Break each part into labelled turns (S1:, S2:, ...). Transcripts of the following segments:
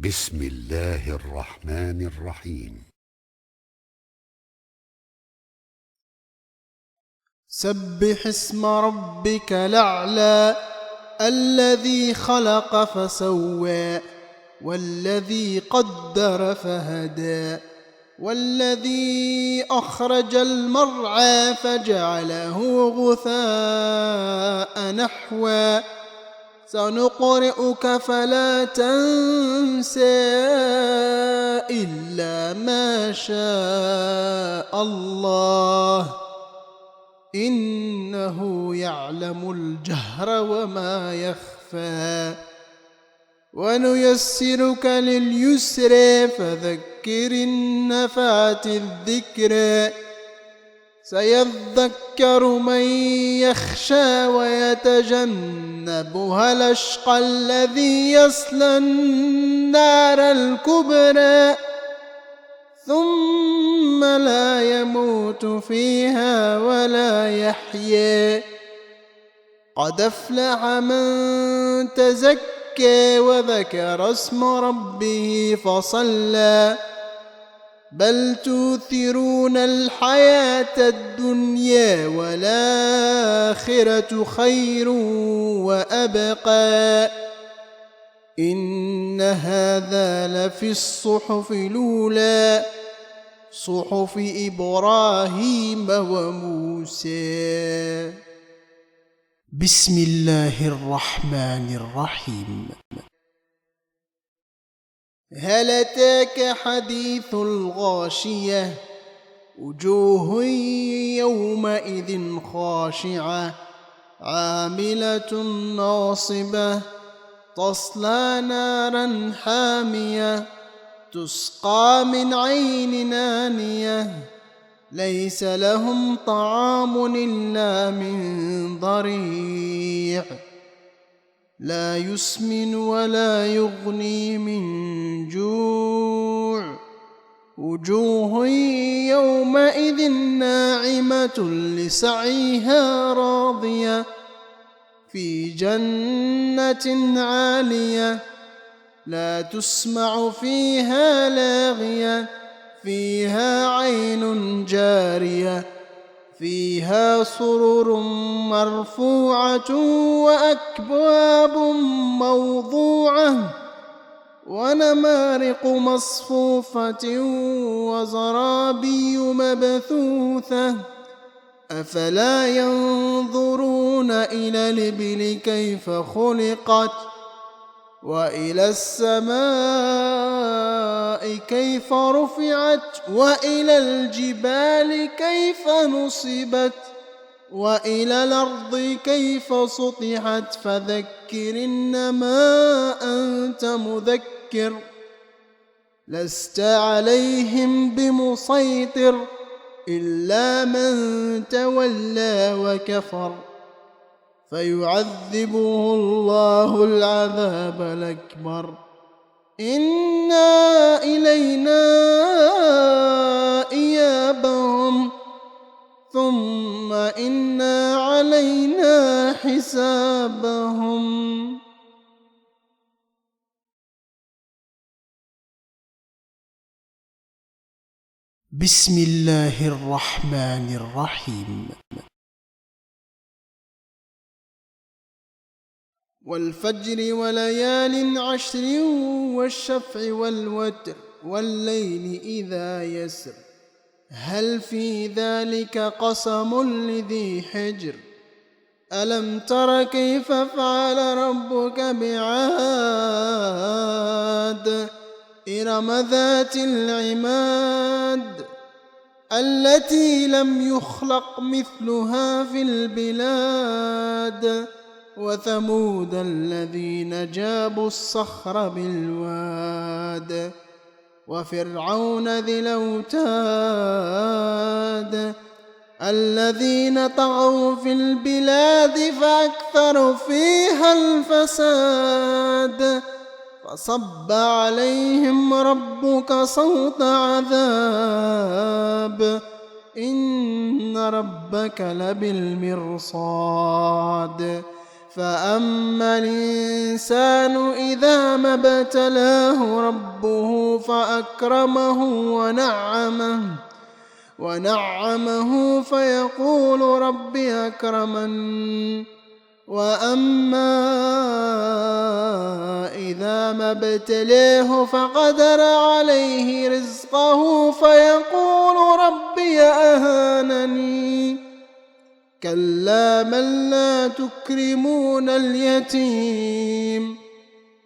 S1: بسم الله الرحمن الرحيم.
S2: سبح اسم ربك الأعلى الذي خلق فسوى والذي قدر فهدى والذي أخرج المرعى فجعله غثاء نحوا سنقرئك فلا تنسى إلا ما شاء الله إنه يعلم الجهر وما يخفى ونيسرك لليسر فذكر إن نفعت الذكر سيذكر من يخشى ويتجنبها الأشقى الذي يصلى النار الكبرى ثم لا يموت فيها ولا يحيى قد أفلح من تزكى وذكر اسم ربه فصلى بل توثرون الحياة الدنيا والآخرة خير وأبقى إن هذا لفي الصحف الأولى صحف إبراهيم وموسى. بسم الله الرحمن الرحيم. هل أتاك حديث الغاشية وجوه يومئذ خاشعة عاملة ناصبة تصلى نارا حامية تسقى من عين آنية ليس لهم طعام إلا من ضريع لا يسمن ولا يغني من جوع وجوه يومئذ ناعمة لسعيها راضية في جنة عالية لا تسمع فيها لاغية فيها عين جارية فيها سرر مرفوعة وأكواب موضوعة ونمارق مصفوفة وزرابي مبثوثة أفلا ينظرون إلى الإبل كيف خلقت وإلى السماء كيف رفعت وإلى الجبال كيف نصبت وإلى الأرض كيف سطحت فذكر إنما أنت مذكر لست عليهم بمسيطر إلا من تولى وكفر فيعذبه الله العذاب الأكبر إن إلينا إيابهم ثم إن علينا حسابهم. بسم الله الرحمن الرحيم. والفجر وليال عشر والشفع والوتر والليل إذا يسر هل في ذلك قسم لذي حجر ألم تر كيف فعل ربك بعاد إرم ذات العماد التي لم يخلق مثلها في البلاد وثمود الذين جابوا الصخر بالواد وفرعون ذي الأوتاد الذين طغوا في البلاد فأكثروا فيها الفساد فصب عليهم ربك صوت عذاب إن ربك لبالمرصاد فأما الإنسان إذا ما ابتلاه ربه فأكرمه ونعمه فيقول ربي أكرمن وأما إذا ما ابتلاه فقدر عليه رزقه فيقول ربي أهانني كلا بل لا تكرمون اليتيم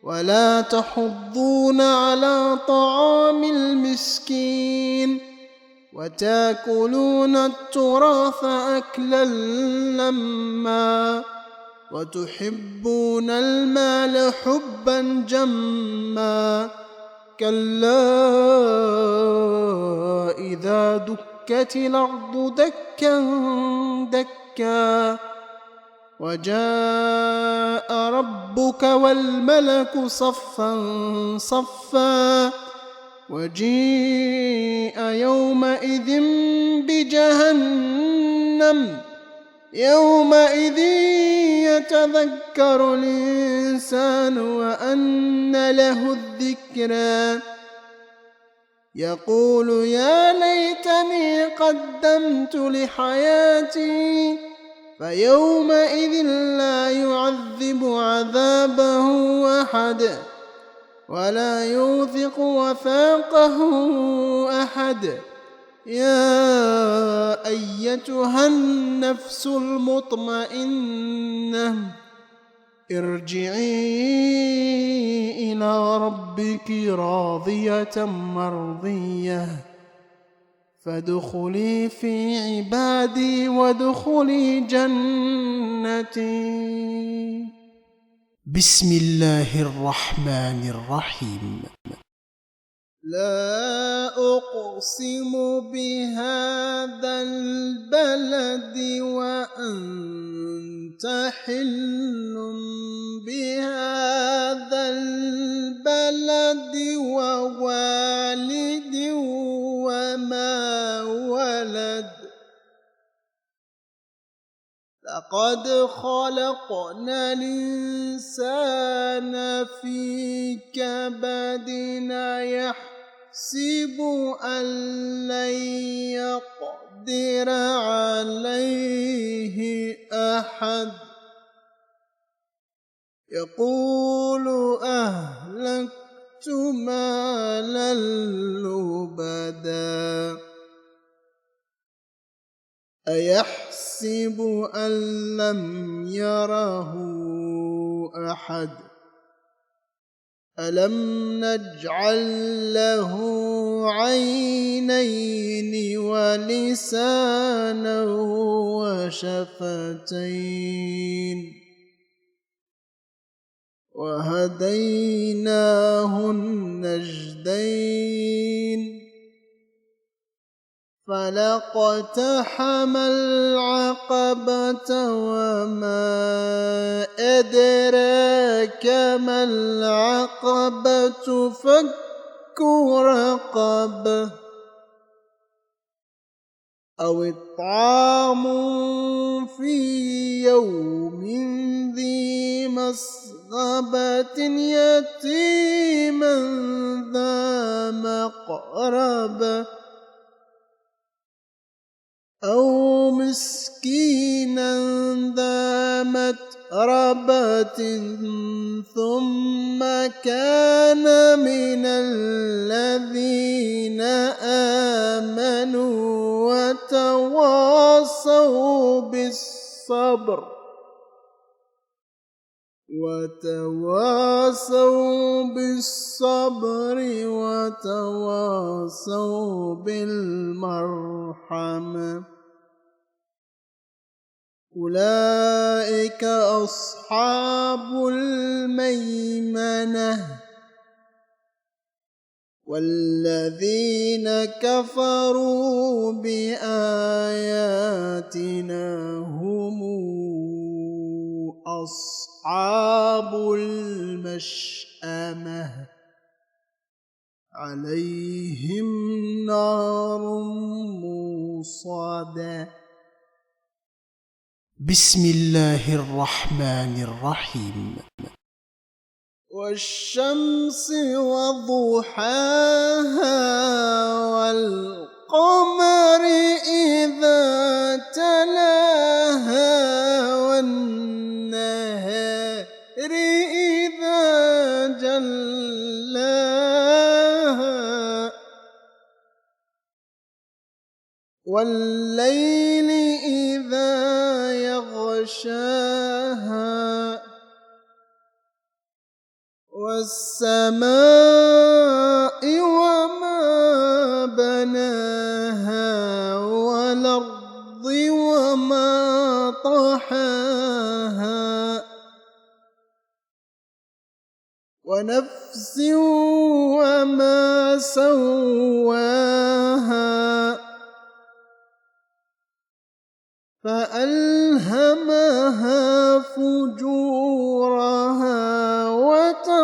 S2: ولا تحضون على طعام المسكين وتاكلون التراث أكلا لما وتحبون المال حبا جما كلا إذا دكت الأرض دكا دكا وجاء ربك والملك صفا صفا وجيء يومئذ بجهنم يومئذ يتذكر الإنسان وأنى له الذكرى يقول يا ليتني قدمت لحياتي فيومئذ لا يعذب عذابه أحد ولا يوثق وثاقه أحد يا أيتها النفس المطمئنة ارجعي إلى ربك راضية مرضية فادخلي في عبادي وادخلي جنتي. بسم الله الرحمن الرحيم. لا أقسم بهذا البلد وأنت حل بهذا البلد ووالد وما ولد لقد خلقنا الإنسان في كبد يحسب أن لن يقدر عليه أحد يقول أهلكت مالا لبدا أيحسب أن لم يره أحد ألم نجعل له عينين ولسانا وشفتين وهديناه النجدين فلاقتحم العقبة وما أدراك ما العقبة فك رقبة أو إطعام في يوم ذي مسغبة يتيما ذا مقربة أو مسكينا ذا متربة ثم كان من الذين آمنوا وتواصوا بالصبر وتواصوا بالمرحمة أولئك أصحاب الميمنة والذين كفروا بآياتنا هم أصحاب المشأمة عليهم نار موصدة بسم الله الرحمن الرحيم والشمس وضحاها والقمر إذا تلاها والنهار إذا جلاها والليل إذا يغشاها والسماء وما بناها والأرض وما طحاها ونفس وما سواها فألهمها فجورها وتقواها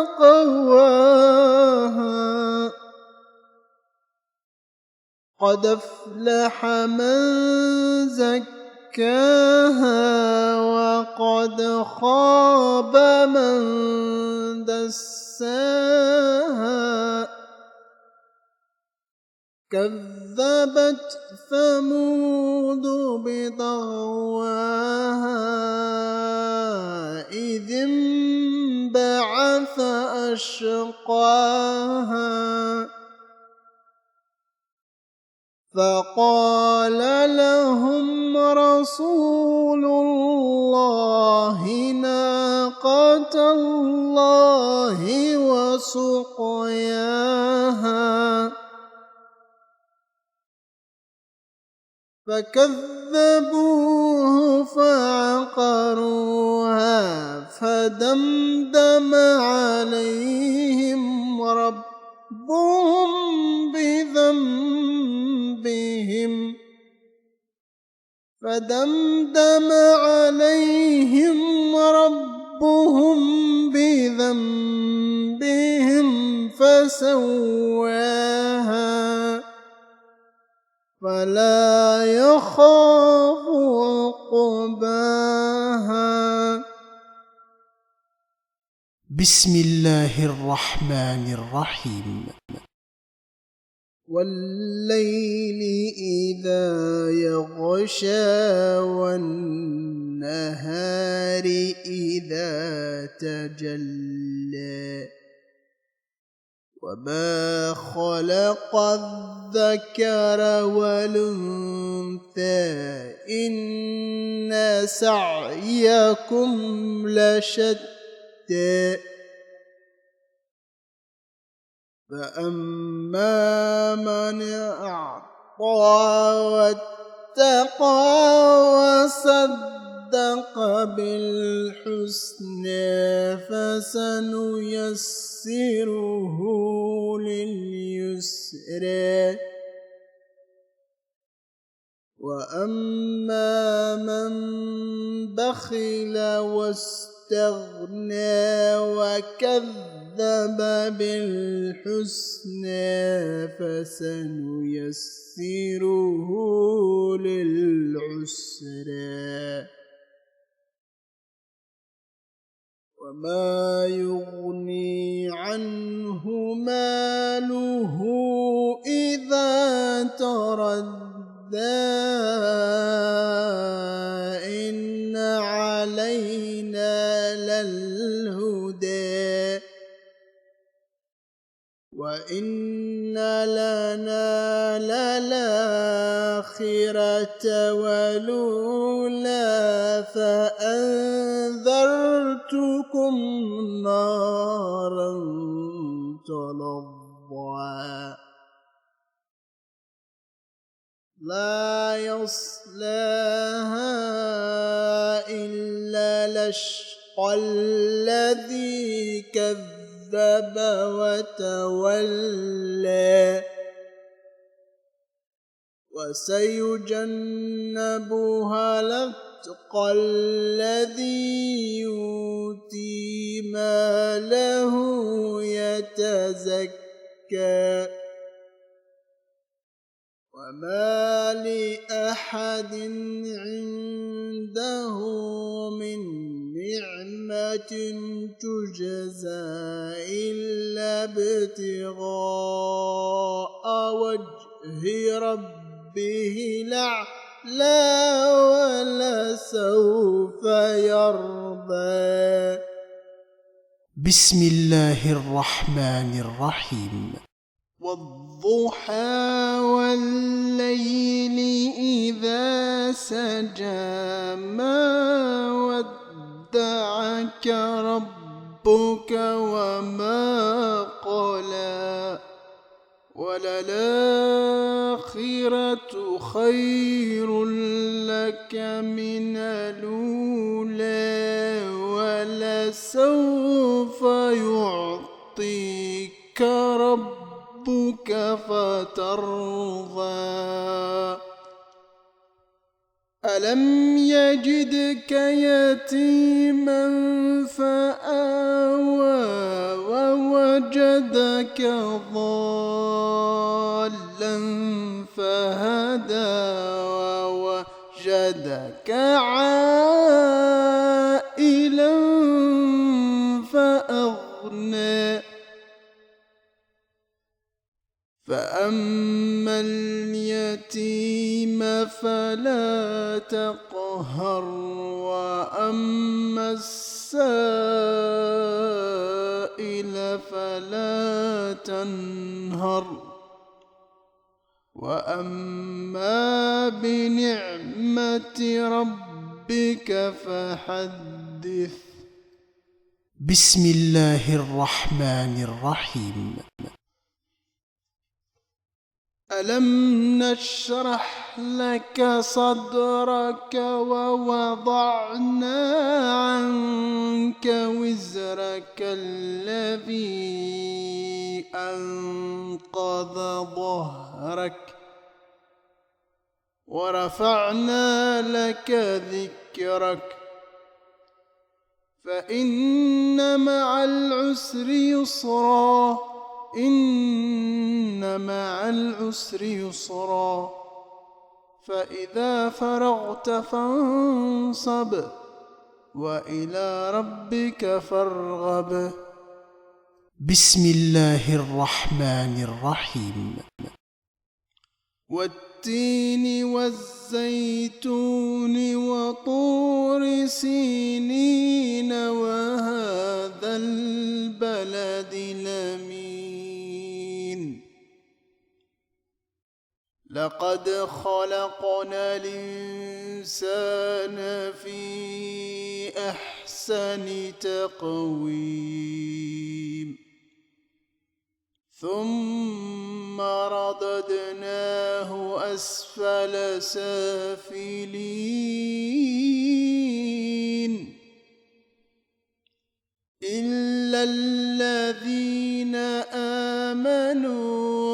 S2: قد أفلح من زكاها وقد خاب من دساها كذبت ثمود بطغواها إذ انبعث أشقاها فقال لهم رسول الله ناقة الله وسقياها فكذبوه فعقروها فدمدم عليهم ربهم بذنبهم فسواها فلا يخاف عقباها بسم الله الرحمن الرحيم والليل إذا يغشى والنهار إذا تجلى وما خلق الذكر والأنثى إن سعيكم لشتى فأما من أعطى واتقى وصدق بالحسنى فسنيسره لليسرى وأما من بخل واستغنى وكذب بالحسنى فسنيسره للعسرى وما يغني عنه ماله إذا تردى إن علينا للهدى وإن لنا للآخرة والأولى فأنذرتكم نارا تلظى لا يصلاها إلا الأشقى الذي كذب وتولى وسيجنبها الأتقى الذي يؤتي ماله يتزكى وما لأحد عنده من نعمة تجزى إلا ابتغاء وجه ربه الأعلى ولسوف يرضى.
S3: بسم الله الرحمن الرحيم.
S2: والضحى والليل إذا سجى ما ودعك ربك وما قلى وللآخرة خير لك من الأولى ولسوف يعطيك ربك فترضى. ألم يجدك يتيما فآوى ووجدك ضالا فهدى ووجدك عائلا فأغنى. فأما اليتيم فلا تقهر وأما السائل فلا تنهر وأما بنعمة ربك فحدث.
S3: بسم الله الرحمن الرحيم.
S2: ألم نشرح لك صدرك ووضعنا عنك وزرك الذي أنقض ظهرك ورفعنا لك ذكرك فإن مع العسر يسرا إن مع العسر يسرا فإذا فرغت فانصب وإلى ربك فارغب.
S3: بسم الله الرحمن الرحيم.
S2: والتين والزيتون وطور سينين وهذا البلد الأمين. لقد خلقنا الإنسان في أحسن تقويم ثم رددناه أسفل سافلين إلا الذين آمنوا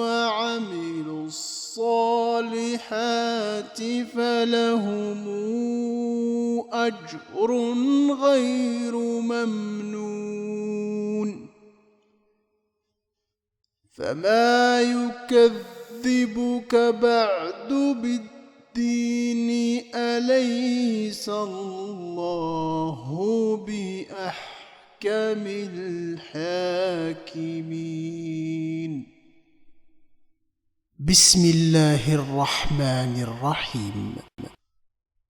S2: وعملوا الصالحات فلهم أجر غير ممنون. فما يكذبك بعد بالدين أليس الله بأحكم الحاكمين.
S3: بسم الله الرحمن الرحيم.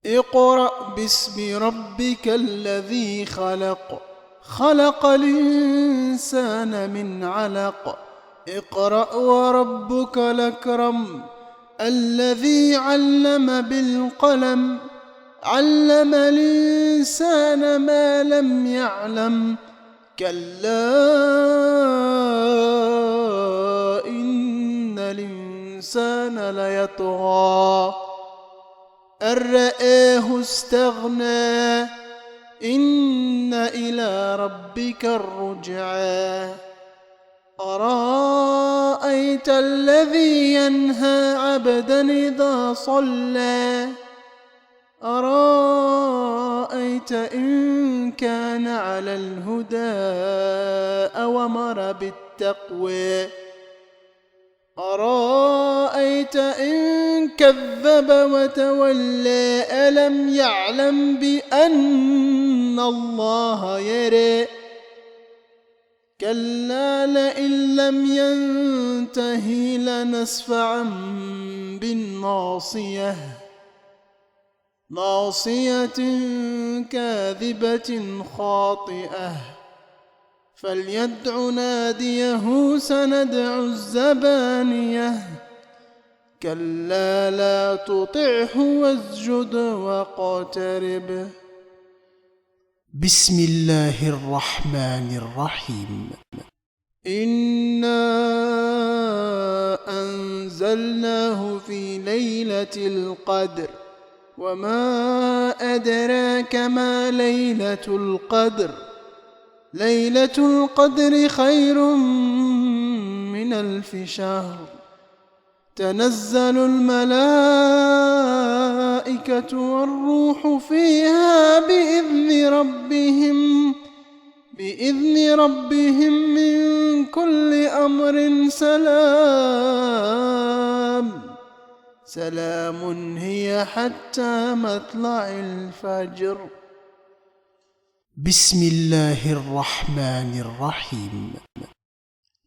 S2: اقرأ باسم ربك الذي خلق خلق الإنسان من علق اقرأ وربك الأكرم الذي علم بالقلم علم الإنسان ما لم يعلم كلا إن الإنسان ليطغى أن رآه استغنى إن إلى ربك الرجعى. أرأيت الذي ينهى عبدا إذا صلى أرأيت إن كان على الهدى أو أمر بالتقوى أرأيت إن كذب وتولى ألم يعلم بأن الله يرى كلا لئن لم ينته لنسفعا بالناصية ناصية كاذبة خاطئة فليدع ناديه سندع الزبانية كلا لا تطعه واسجد واقترب.
S3: بسم الله الرحمن الرحيم.
S2: إنا أنزلناه في ليلة القدر وما أدراك ما ليلة القدر ليلة القدر خير من 1000 شهر تنزل الملائكة والروح فيها بإذن ربهم من كل أمر سلام هي حتى مطلع الفجر.
S3: بسم الله الرحمن الرحيم.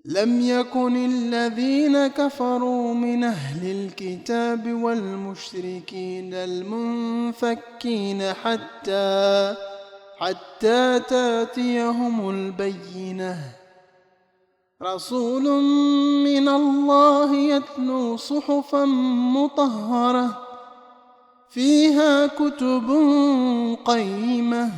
S2: لم يكن الذين كفروا من أهل الكتاب والمشركين المنفكين حتى تأتيهم البينة رسول من الله يتلو صحفا مطهرة فيها كتب قيمة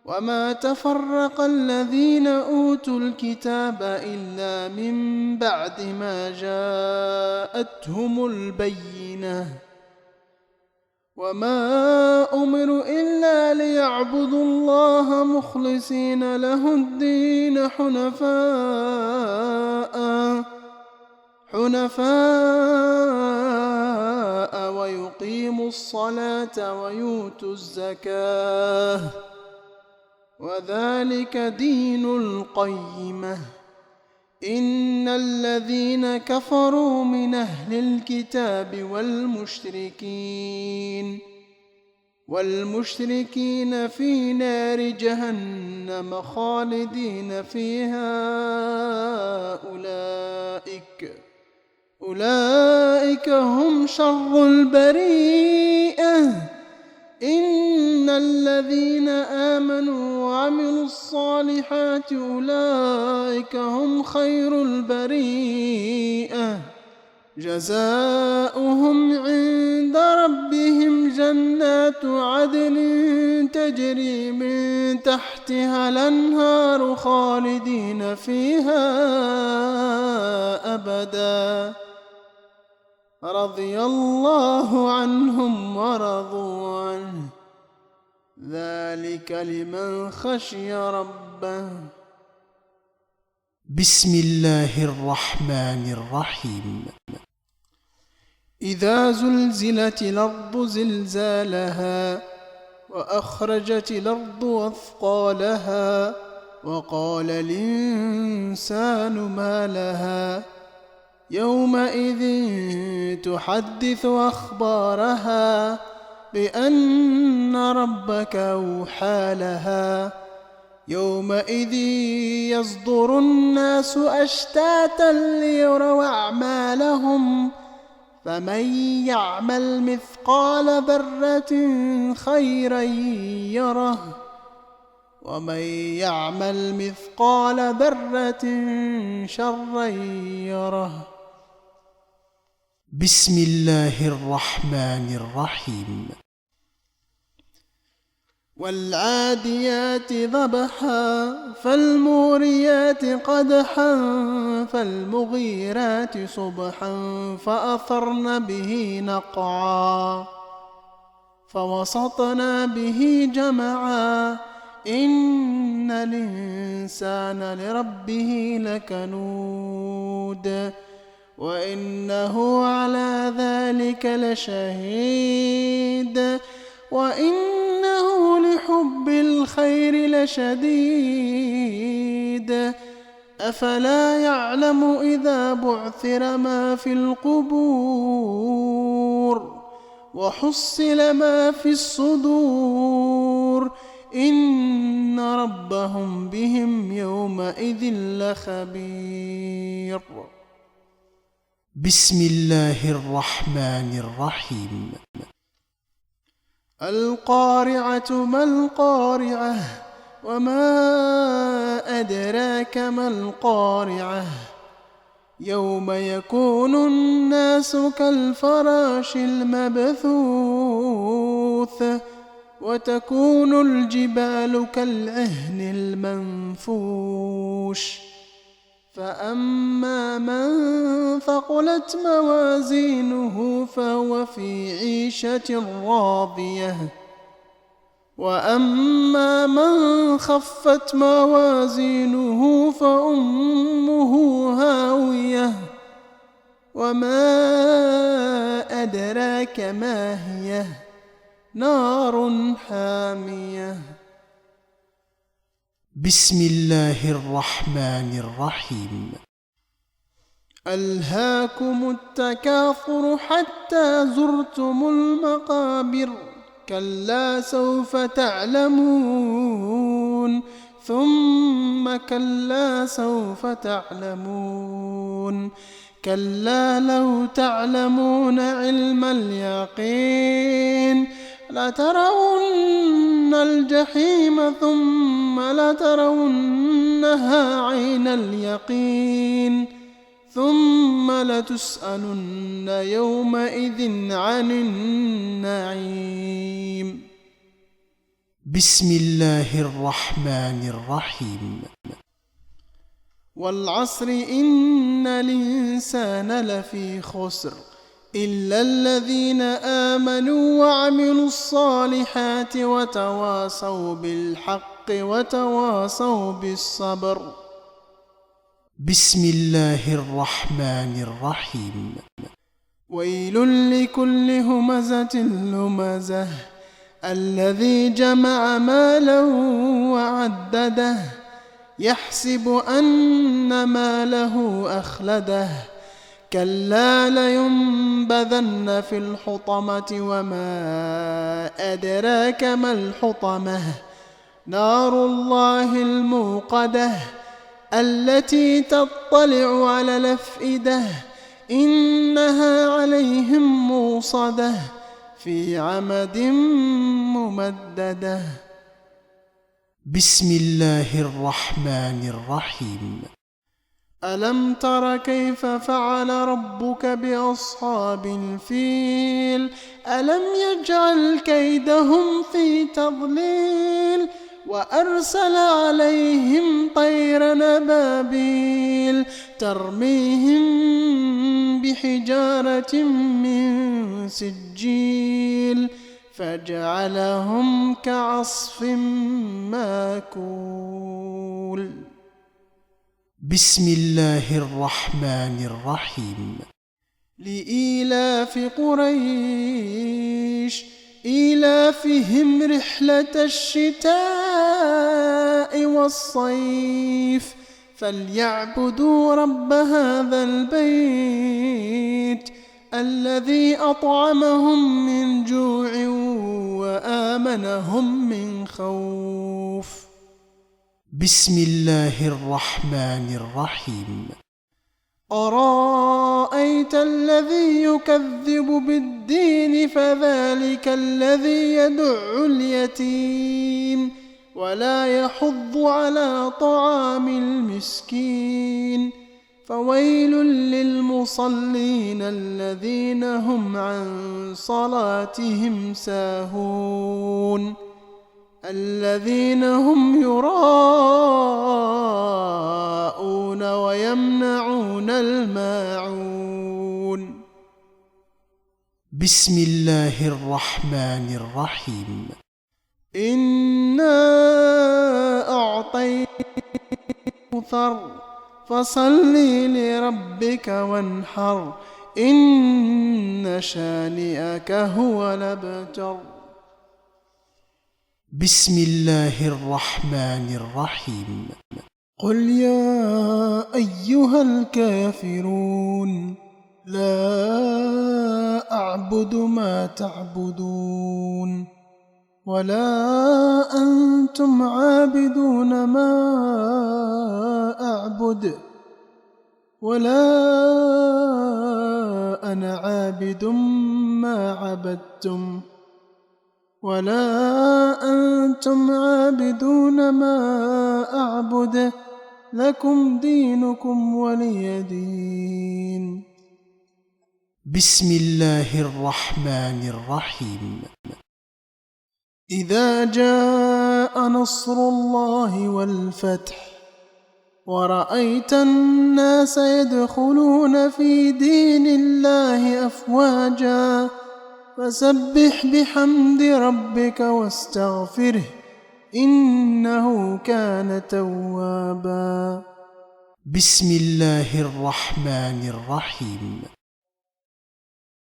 S2: وما تفرق الذين أوتوا الكتاب إلا من بعد ما جاءتهم البينة وما أمروا إلا ليعبدوا الله مخلصين له الدين حنفاء ويقيموا الصلاة ويؤتوا الزكاة وذلك دين القيمة. إن الذين كفروا من أهل الكتاب والمشركين في نار جهنم خالدين فيها أولئك هم شر البريئة. إن الذين آمنوا وعملوا الصالحات أولئك هم خير البريئة جزاؤهم عند ربهم جنات عدن تجري من تحتها الأنهار خالدين فيها أبدا رضي الله عنهم ورضوا عنه ذلك لمن خشي ربه.
S3: بسم الله الرحمن الرحيم.
S2: إذا زلزلت الأرض زلزالها وأخرجت الأرض أثقالها وقال الإنسان ما لها يومئذ تحدث أخبارها بأن ربك أوحى لها يومئذ يصدر الناس أشتاتا ليروا أعمالهم فمن يعمل مثقال ذرة خيرا يره ومن يعمل مثقال ذرة شرا يره.
S3: بسم الله الرحمن الرحيم.
S2: والعاديات ضبحا فالموريات قدحا فالمغيرات صبحا فأثرن به نقعا فوسطن به جمعا إن الإنسان لربه لكنود وإنه على ذلك لشهيد وإنه لحب الخير لشديد أفلا يعلم إذا بعثر ما في القبور وحصل ما في الصدور إن ربهم بهم يومئذ لخبير.
S3: بسم الله الرحمن الرحيم.
S2: القارعة ما القارعة وما أدراك ما القارعة يوم يكون الناس كالفراش المبثوث وتكون الجبال كالعهن المنفوش فأما من ثقلت موازينه فهو في عيشة راضية وأما من خفت موازينه فأمه هاوية وما أدراك ما هي نار حامية.
S3: بسم الله الرحمن الرحيم.
S2: ألهاكم التكاثر حتى زرتم المقابر كلا سوف تعلمون ثم كلا سوف تعلمون كلا لو تعلمون علم اليقين لترون الجحيم ثم لترونها عين اليقين ثم لتسألن يومئذ عن النعيم.
S3: بسم الله الرحمن الرحيم.
S2: والعصر إن الإنسان لفي خسر إلا الذين آمنوا وعملوا الصالحات وتواصوا بالحق وتواصوا بالصبر.
S3: بسم الله الرحمن الرحيم.
S2: ويل لكل همزة لمزة الذي جمع مالا وعدده يحسب أن ماله أخلده كلا لينبذن في الحطمة وما أدراك ما الحطمة نار الله الموقدة التي تطلع على الأفئدة إنها عليهم موصدة في عمد ممددة.
S3: بسم الله الرحمن الرحيم.
S2: ألم تر كيف فعل ربك بأصحاب الفيل ألم يجعل كيدهم في تضليل وأرسل عليهم طيرا أبابيل ترميهم بحجارة من سجيل فجعلهم كعصف ماكول.
S3: بسم الله الرحمن الرحيم.
S2: لإيلاف قريش إيلافهم رحلة الشتاء والصيف فليعبدوا رب هذا البيت الذي أطعمهم من جوع وآمنهم من خوف.
S3: بسم الله الرحمن الرحيم.
S2: أرأيت الذي يكذب بالدين فذلك الذي يدع اليتيم ولا يحض على طعام المسكين فويل للمصلين الذين هم عن صلاتهم ساهون الذين هم يراءون ويمنعون الماعون.
S3: بسم الله الرحمن الرحيم.
S2: إنا أعطيناك الكوثر فصل لربك وانحر إن شانئك هو الأبتر.
S3: بسم الله الرحمن الرحيم.
S2: قل يا أيها الكافرون لا أعبد ما تعبدون ولا أنتم عابدون ما أعبد ولا أنا عابد ما عبدتم ولا أنتم عابدون ما أعبد لكم دينكم ولي دين.
S3: بسم الله الرحمن الرحيم.
S2: إذا جاء نصر الله والفتح ورأيت الناس يدخلون في دين الله أفواجا فسبح بحمد ربك واستغفره إنه كان توابا.
S3: بسم الله الرحمن الرحيم.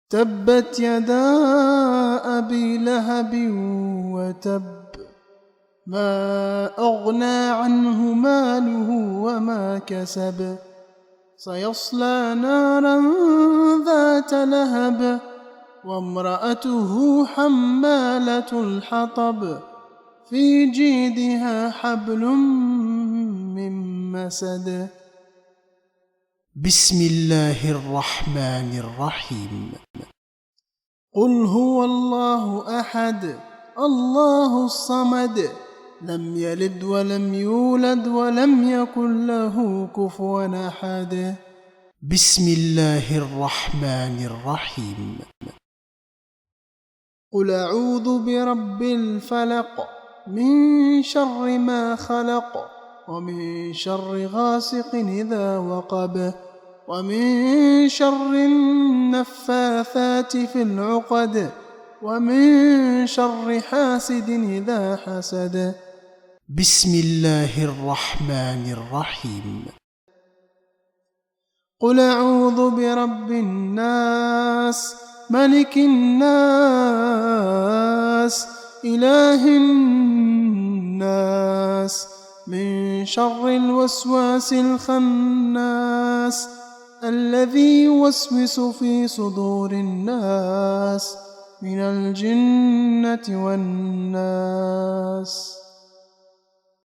S2: تبت يدا أبي لهب وتب ما أغنى عنه ماله وما كسب سيصلى نارا ذات لهب وامرأته حمالة الحطب في جيدها حبل من مسد.
S3: بسم الله الرحمن الرحيم.
S2: قل هو الله أحد الله الصمد لم يلد ولم يولد ولم يكن له كفوا أحد.
S3: بسم الله الرحمن الرحيم.
S2: قل أعوذ برب الفلق من شر ما خلق ومن شر غاسق إذا وقب ومن شر النفاثات في العقد ومن شر حاسد إذا حسد.
S3: بسم الله الرحمن الرحيم.
S2: قل أعوذ برب الناس ملك الناس إله الناس من شر الوسواس الخناس الذي يوسوس في صدور الناس من الجنة والناس.